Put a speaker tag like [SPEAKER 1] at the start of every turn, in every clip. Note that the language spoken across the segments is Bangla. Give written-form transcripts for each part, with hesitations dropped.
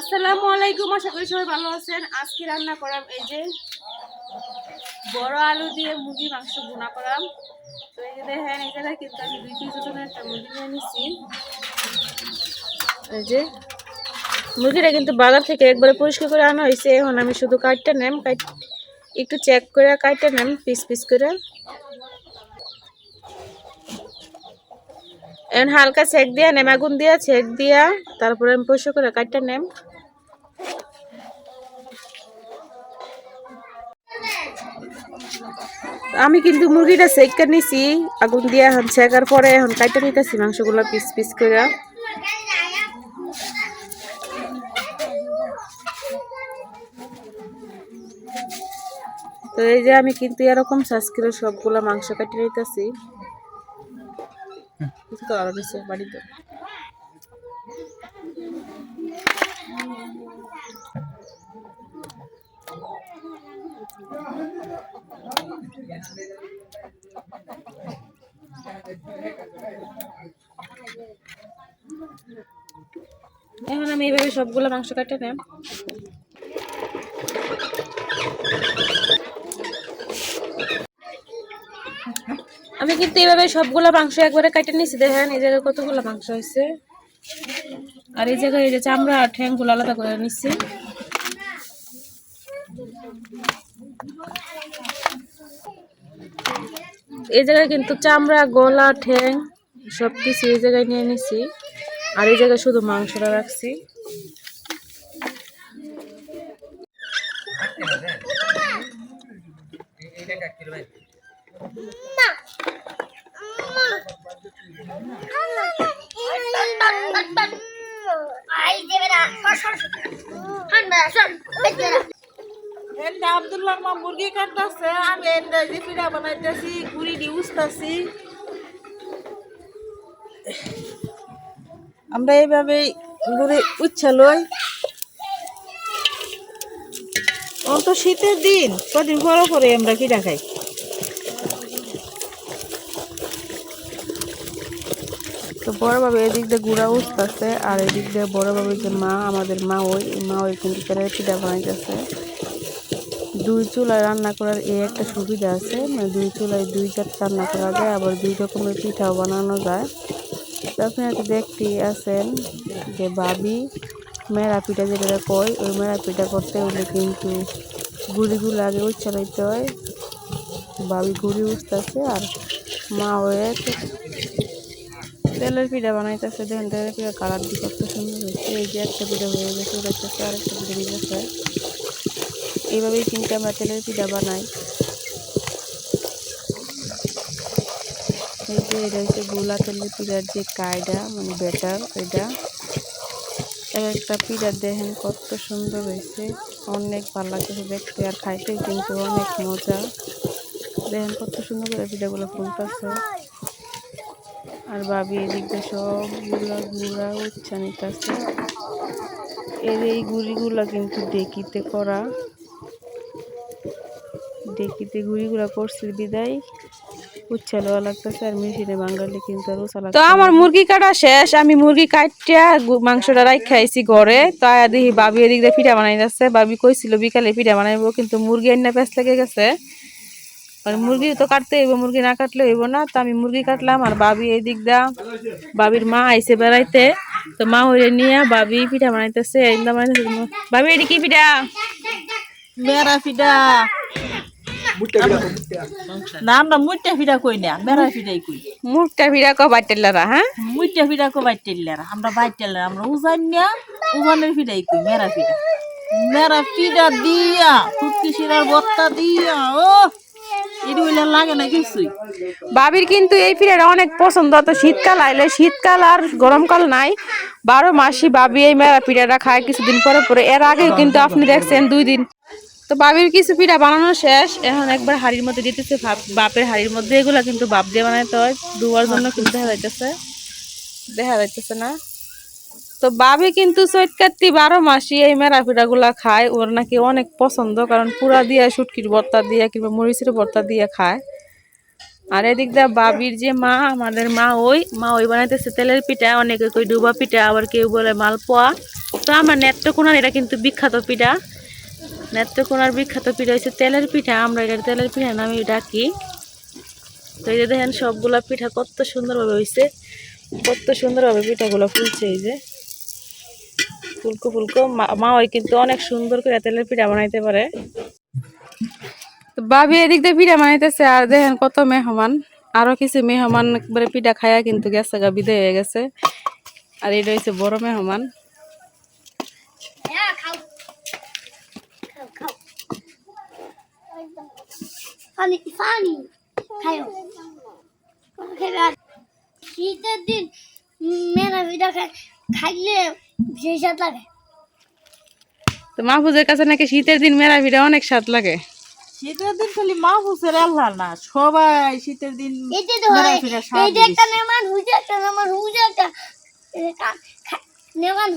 [SPEAKER 1] আসসালামু আলাইকুম, আশা করি সবাই ভালো আছেন। আজকে রান্না করাম এই যে বড় আলু দিয়ে মুরগি মাংস ভুনা করাম। তো এই যে দেখেন, এই জায়গায় কিন্তু আমি 2 কেজি ওজনের একটা মুরগি নিয়ে নিচ্ছি। এই যে মুরগিটা কিন্তু বাজার থেকে একবারে পরিষ্কার করে আনা হয়েছে। এখন আমি শুধু কাটটা নেম, একটু চেক করে কাটটা নেম পিস পিস করে। এখন হালকা চেক দিয়া নেম, আগুন দিয়া চেক দিয়া তারপরে আমি পরিষ্কার করে কাটটা নেম। আমি কিন্তু মুরগিটা সেকা নিছি আগুন দিয়ে, এখন ছেকার পরে এখন কাটে নিতেছি মাংসগুলো পিস পিস করে। তো এই যে আমি কিন্তু এরকম সাইজ করে সবগুলা মাংস কাটে নিতেছি। কিছু তো আরো নিচ্ছে বাড়িতে। এখন আমি এইভাবে সবগুলো মাংস কাটে নেব। আমি কিন্তু এইভাবে সবগুলো মাংস একবারে কাটে নিছি। দেখেন এই জায়গায় কতগুলো মাংস হয়েছে, আর এই জায়গায় এই যে চামড়া আর ঠ্যাংগুলো আলাদা করে নিচ্ছি। এই জায়গায় কিন্তু চামড়া, গলা, ঠ্যাং সবকিছু এই জায়গায় নিয়ে নিছি, আর এই জায়গায় শুধু মাংসটা রাখছি। আব্দুল্লাহ মা মুরগি কাটতেছে, আমি পিঠা বানাইতেছি, গুড়ি দিয়ে উঠতেছি। আমরা এইভাবে গুড়ি উচ্ছা লই। অন্ত শীতের দিন কদিন পরে পরে আমরা পিঠা খাই। তো বড় বাবা এদিক দিয়ে গুড়া উঠতেছে, আর এদিক দিয়ে বড় বাবার যে মা, আমাদের মা ওই কিন্তু পিঠা বানাইতেছে। 2 চুলায় রান্না করার এই একটা সুবিধা আছে, মানে 2 চুলায় 2 জাত রান্না করা যায়, আবার 2 রকমের পিঠাও বানানো যায়। তো আপনারা তো দেখতেই আছেন যে ভাবি মেরা পিঠা যেটা কয়, ওই মেরা পিঠা করতে হলে কিন্তু গুড়িগুলো আগে উচ্চালাইতে হয়। ভাবি গুড়ি উঠতেছে, আর মা হয়ে তেলের পিঠা বানাইতেছে। দেখেন তেলের পিঠা কালার দিয়ে কত সুন্দর হয়েছে। এই যে একটা পিঠা হয়ে গেছে, উড়াইতেছে, আর একটা পিঠা দিয়ে গেছে। এইভাবেই কিন্তু আমরা তেলের পিঠা বানাই। এই যে এটা হচ্ছে গোলা তেলের পিঠার যে কায়দা, মানে ব্যাটার, এটা একটা পিঠা দেখেন কত সুন্দর হয়েছে, অনেক ভালো লাগতেছে দেখতে, আর খাইতে কিন্তু অনেক মজা। দেখেন কত সুন্দর করে পিঠাগুলো ফুলতেছে, আর ভাবি এদিক দিয়ে সবগুলো গুঁড়া উচ্ছা নিতেছে। এই গুড়িগুলা কিন্তু ডেকিতে করা, ডেকিতে গুড়িগুলা করছে বিদায় উচ্ছা লওয়া লাগতেছে, আর মেশিনে বাঙালি কিন্তু আর উচ্ছা লাগছে। তো আমার মুরগি কাটা শেষ, আমি মুরগি কাটিয়া মাংসটা রাখাইছি ঘরে। তো আয়া দেখি ভাবি এদিক দিয়ে পিঠা বানাই যাচ্ছে। ভাবি কইছিল বিকালে পিঠা বানাইবো, কিন্তু মুরগি আইনা প্যাঁচ লেগে গেছে। মানে মুরগি তো কাটতে হইব, মুরগি না কাটলে হইব না। তো আমি মুরগি কাটলাম, আর ভাবি এই দিক দা, ভাবির মা আইসে বেড়াইতে। তো মা হইলে নিয়ে ভাবি পিঠা বানাইতেছে। ভাবি এটি কি পিঠা?
[SPEAKER 2] মেরা পিঠা না, আমরা মুইটা পিঠা কই না, মেরা পিঠাই কই।
[SPEAKER 1] মুরটা পিঠা ক বাইটেলারা, হ্যাঁ
[SPEAKER 2] মুইটা পিঠা কো বাইটেলারা, আমরা বাইটেলারা, আমরা উজান না, উজানের পিঠাই কই মেরা পিঠা। মেরা পিঠা দিয়া ফুটকি শিরার ভর্তা দিয়া, ও এটি হইলে লাগে না কিছুই।
[SPEAKER 1] ভাবির কিন্তু এই পিঠাটা অনেক পছন্দ। তো শীতকাল আইলে, শীতকাল আর গরমকাল নাই, 12 মাসই ভাবি এই মেরা পিঠাটা খায় কিছুদিন পরে পরে। এর আগেও কিন্তু আপনি দেখছেন 2 দিন। তো ভাবির কিছু পিঠা বানানো শেষ, এখন একবার হাড়ির মধ্যে দিতেছে, বাপের হাড়ির মধ্যে। এগুলা কিন্তু বাপ দিয়ে বানাইতে হয়, ধোয়ার জন্য কিন্তু দেখা যাইতেছে না। তো ভাবি কিন্তু চৈত কার্তিক 12 মাসই এই মেরা পিঠাগুলা খায়। ওর নাকি অনেক পছন্দ, কারণ পুরা দিয়া শুটকির ভর্তা দিয়া কিংবা মরিচের ভর্তা দিয়ে খায়। আর এদিক দিয়ে ভাবির যে মা, আমাদের মা ওই বানাইতেছে তেলের পিঠা, অনেকে কই ডুবা পিঠা, আবার কেউ বলে মালপোয়া। তো আমার নেত্রকোনার এটা কিন্তু বিখ্যাত পিঠা। নেত্রকোনার বিখ্যাত পিঠা হচ্ছে তেলের পিঠা, আমরা এটা তেলের পিঠা নামে ডাকি। তো এই যে দেখেন সবগুলা পিঠা কত সুন্দরভাবে হয়েছে, কত সুন্দরভাবে পিঠাগুলো ফুলছে। এই যে ফুলকো ফুলকো মা ওই কিন্তু অনেক সুন্দর করে তেলের পিঠা বানাইতে পারে। তো ভাবি এদিক দিয়ে পিঠা বানাইতেছে, আর দেখেন কত মেহমান, আরো কিছু মেহমান একবারে পিঠা খায়া কিন্তু গেছে গা, বিদায় হয়ে গেছে। আর এটা হচ্ছে বড় মেহমান।
[SPEAKER 3] শীতের দিন মেলা পিঠা খাইলে সেই স্বাদ লাগে।
[SPEAKER 1] তো মাহফুজের কাছে নাকি শীতের দিন মেলা পিঠা অনেক স্বাদ লাগে।
[SPEAKER 2] শীতের দিন খালি মাহফুজের আল্লাহ না, সবাই শীতের দিন মেরা পিঠা স্বাদ
[SPEAKER 3] এই যে একটা নেমান হুইজে একটা নেমান হুইজে একটা নেমান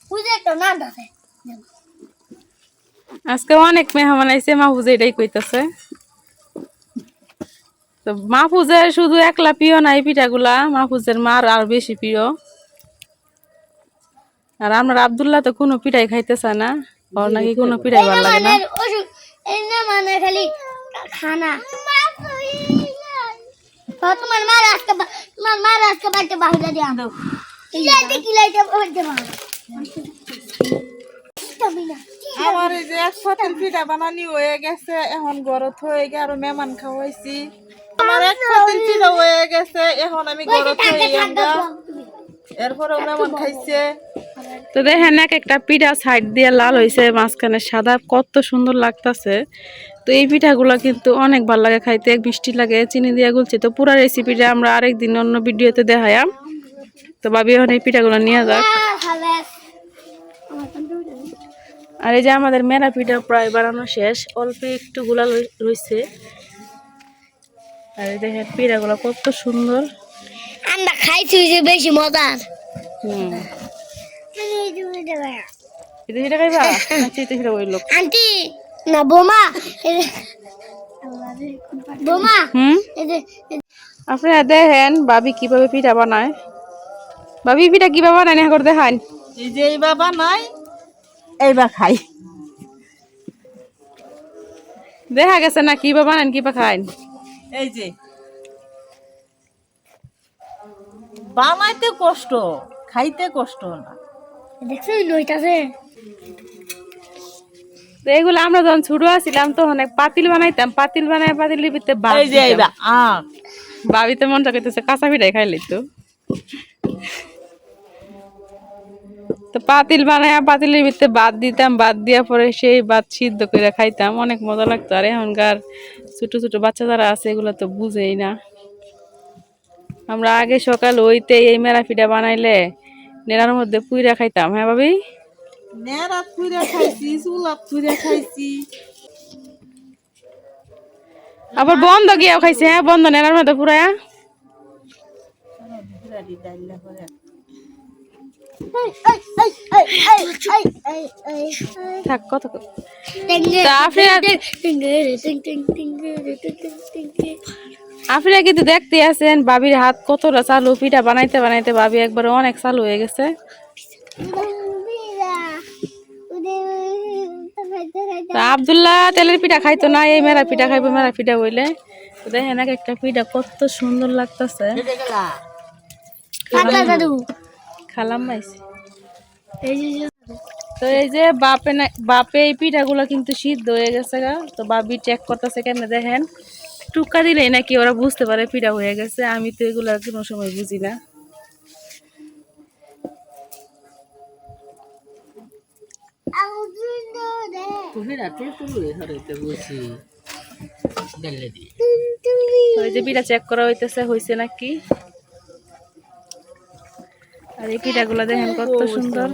[SPEAKER 3] হুইজে একটা না দাসে।
[SPEAKER 1] আজকে অনেক মেহমান আইছে, মাহফুজ এটাই কইতেছে। তো মাহফুজের শুধু একলা প্রিয় নাই পিঠাগুলা, মাহফুজের মার আর বেশি প্রিয়। আর আমরা আব্দুল্লাহ তো কোনো পিঠাই খাইতে চায় না, ওর নাকি কোনো পিঠাই ভালো লাগে না।
[SPEAKER 3] এই না মানে খালি খানা। তোমার মা আজকে বাড়িতে বাহুটা দিয়ে আনো। কিলাইতে বাড়িতে বাহু।
[SPEAKER 2] আমার এই যে এক পাতিল পিঠা বানানি হয়ে গেছে, এখন গরত হয়ে গে আরো মেহমান খাওয়াইছি। আমার এক পাতিল পিঠা হয়ে গেছে, এখন আমি গরত হয়ে আমরা এরপরেও মেহমান খাইছে।
[SPEAKER 1] তো দেখেন এক একটা পিঠা সাইড দিয়ে লাল হয়েছে, মাঝখানে সাদা, কত সুন্দর লাগতেছে। তো এই পিঠাগুলো কিন্তু অনেক ভালো লাগে খাইতে, মিষ্টি লাগে, চিনি দিয়ে গুলছে। তো পুরো রেসিপিটা আমরা আরেকদিন অন্য ভিডিওতে দেখাইম। তো ভাবি এখন এই পিঠাগুলো নিয়ে যাক। আর এই যে আমাদের মেরা পিঠা প্রায় বানানো শেষ, অল্প একটু গুলা রয়েছে। আর এই দেখেন পিঠাগুলো কত সুন্দর।
[SPEAKER 3] আমরা খাইছি যে বেশি মজার। আন্টি না বোমা বোমা
[SPEAKER 1] আপনারা দেখেন ভাবি কিভাবে পিঠা বানায়। ভাবি পিঠা কিভাবে বানায় না করে দেখান।
[SPEAKER 2] এই যে এই বাবা নাই, এইবার খাই।
[SPEAKER 1] দেখা গেছে না কিভাবে বানান কিভাবে খান।
[SPEAKER 2] এই যে বানাইতে কষ্ট, খাইতে কষ্ট না।
[SPEAKER 3] দেখছো লইতাছে।
[SPEAKER 1] তো এগুলো আমরা যখন ছোট ছিলাম তখন এক পাতিল বানাইতাম, পাতিল বানায় পাতিলের ভিতরে ভাত
[SPEAKER 2] এই যে
[SPEAKER 1] দিতাম।
[SPEAKER 2] আখ
[SPEAKER 1] ভাবিতে মনটা করতেছে কাঁচা পিঠাই খাইলি তো। তো পাতিল বানায় পাতিলের ভিতরে ভাত দিতাম, ভাত দেওয়ার পরে সেই ভাত সিদ্ধ করে খাইতাম, অনেক মজা লাগতো। আর এখনকার ছোট ছোট বাচ্চা যারা আছে এগুলো তো বুঝেই না। আমরা আগে সকাল হইতে এই মেরা পিঠা বানাইলে নেড়ার মধ্যে পুইরা খাইতাম। হ্যাঁ ভাবি,
[SPEAKER 2] নেড়া পুইরা খাইছি, চুলাত পুইরা খাইছি,
[SPEAKER 1] আবার বন্ধ গিয়েও খাইছে। হ্যাঁ বন্ধ নেড়ার মধ্যে পুরায়া থাক কত। আপনারা কিন্তু দেখতে আছেন ভাবির হাত কতটা চালু, পিঠা বানাইতে বানাইতে ভাবি একবারে অনেক চালু হয়ে গেছে। আব্দুল্লাহ তেলের পিঠা খাইতো না, এই মেরা পিঠা খাইবো, মেরা পিঠা বইলে। দেখেন এক একটা পিঠা কত সুন্দর লাগতেছে। খালাম মাইছে। তো এই যে বাপে এই পিঠাগুলো কিন্তু সিদ্ধ হয়ে গেছে গা। তো বাবি চেক করতেছে কেমনে, দেখেন টুকা দিলেই নাকি ওরা বুঝতে পারে পিঠা হয়ে গেছে। আমি তো এগুলো কোনো সময় বুঝি না। ওই যে পিঠা চেক করা হইতেছে হয়েছে নাকি। আর এই পিঠাগুলো দেখেন কত সুন্দর।